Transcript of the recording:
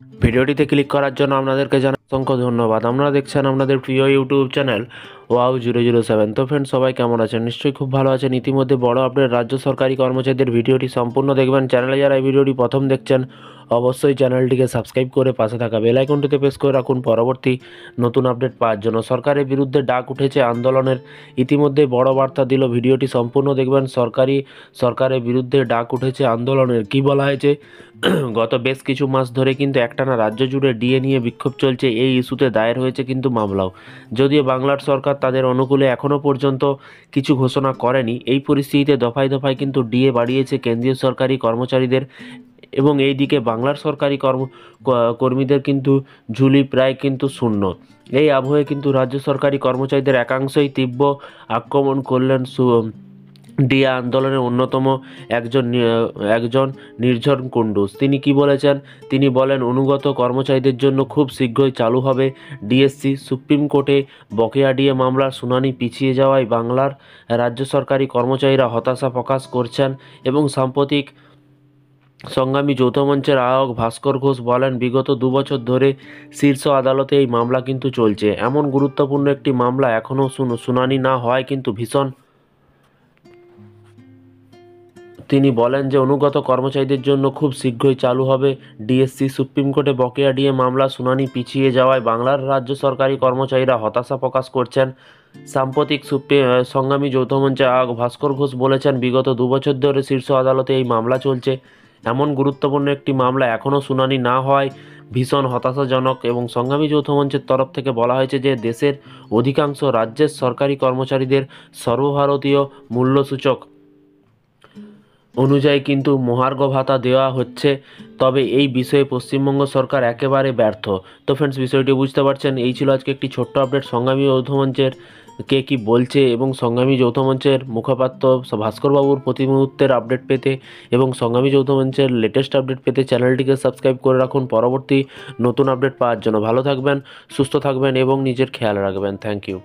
ভিডিওটিতে ক্লিক করার জন্য আপনাদেরকে জানাই অসংখ্য ধন্যবাদ। আপনারা দেখছেন আপনাদের প্রিয় ইউটিউব চ্যানেল Wow007। তো ফ্রেন্ডস, সবাই কেমন আছেন? নিশ্চয়ই খুব ভালো আছেন। ইতিমধ্যে বড় আপডেট, রাজ্য সরকারি কর্মচারীদের ভিডিওটি সম্পূর্ণ দেখবেন। চ্যানেলে যারা এই ভিডিওটি প্রথম দেখছেন অবশ্যই চ্যানেলটিকে সাবস্ক্রাইব করে পাশে থাকা বেল আইকনটিতে প্রেস করে রাখুন পরবর্তী নতুন আপডেট পাওয়ার জন্য। সরকারের বিরুদ্ধে ডাক উঠেছে আন্দোলনের, ইতিমধ্যে বড় বার্তা দিল। ভিডিওটি সম্পূর্ণ দেখবেন। সরকারের বিরুদ্ধে ডাক উঠেছে আন্দোলনের। কি বলা হয়েছে? গত বেশ কিছু মাস ধরে কিন্তু একটানা রাজ্য জুড়ে ডিএ নিয়ে বিক্ষোভ চলছে। এই ইস্যুতে দায়ের হয়েছে কিন্তু মামলাও। যদিও বাংলার সরকার তাদের অনুকূলে এখনও পর্যন্ত কিছু ঘোষণা করেনি, এই পরিস্থিতিতে দফায় দফায় কিন্তু ডিএ বাড়িয়েছে কেন্দ্রীয় সরকারি কর্মচারীদের, এবং এই দিকে বাংলার সরকারি কর্মীদের কিন্তু ঝুলি প্রায় কিন্তু শূন্য। এই আবহে কিন্তু রাজ্য সরকারি কর্মচারীদের একাংশই তীব্র আক্রমণ করলেন ডিএ আন্দোলনের অন্যতম একজন নির্ঝর কুণ্ডুস। তিনি কি বলেছেন? তিনি বলেন, অনুগত কর্মচারীদের জন্য খুব শীঘ্রই চালু হবে ডিএসসি। সুপ্রিম কোর্টে বকেয়া ডিএ মামলার শুনানি পিছিয়ে যাওয়ায় বাংলার রাজ্য সরকারি কর্মচারীরা হতাশা প্রকাশ করছেন, এবং সাম্প্রতিক সংগ্রামী যৌথ মঞ্চের আহ্বায়ক ভাস্কর ঘোষ বলেন, বিগত 2 বছর ধরে শীর্ষ আদালতে এই মামলা কিন্তু চলছে। এমন গুরুত্বপূর্ণ একটি মামলা এখনও শুনানি না হওয়ায় কিন্তু ভীষণ। তিনি বলেন যে অনুগত কর্মচারীদের জন্য খুব শীঘ্রই চালু হবে ডিএসসি। সুপ্রিম কোর্টে বকেয়া ডিএ মামলা শুনানি পিছিয়ে যাওয়ায় বাংলার রাজ্য সরকারি কর্মচারীরা হতাশা প্রকাশ করছেন। সাম্প্রতিক সংগ্রামী যৌথ মঞ্চের আহ্বায়ক ভাস্কর ঘোষ বলেছেন, বিগত 2 বছর ধরে শীর্ষ আদালতে এই মামলা চলছে। এমন গুরুত্বপূর্ণ একটি মামলা এখনও শুনানি না হওয়ায় ভীষণ হতাশাজনক। এবং সংগ্রামী যৌথ মঞ্চের তরফ থেকে বলা হয়েছে যে দেশের অধিকাংশ রাজ্যের সরকারি কর্মচারীদের সর্বভারতীয় মূল্যসূচক অনুযায়ী কিন্তু মহার্ঘ ভাতা দেওয়া হচ্ছে, তবে এই বিষয়ে পশ্চিমবঙ্গ সরকার একেবারে ব্যর্থ। তো ফ্রেন্ডস, বিষয়টি বুঝতে পারছেন। এই ছিল আজকে একটি ছোট্ট আপডেট সংগ্রামী যৌথ মঞ্চের কে কী বলছে, এবং সংগ্রামী যৌথ মঞ্চের মুখপাত্র ভাস্করবাবুর প্রতি মুহূর্তের আপডেট পেতে এবং সংগ্রামী যৌথ মঞ্চের লেটেস্ট আপডেট পেতে চ্যানেলটিকে সাবস্ক্রাইব করে রাখুন পরবর্তী নতুন আপডেট পাওয়ার জন্য। ভালো থাকবেন, সুস্থ থাকবেন এবং নিজের খেয়াল রাখবেন। Thank you.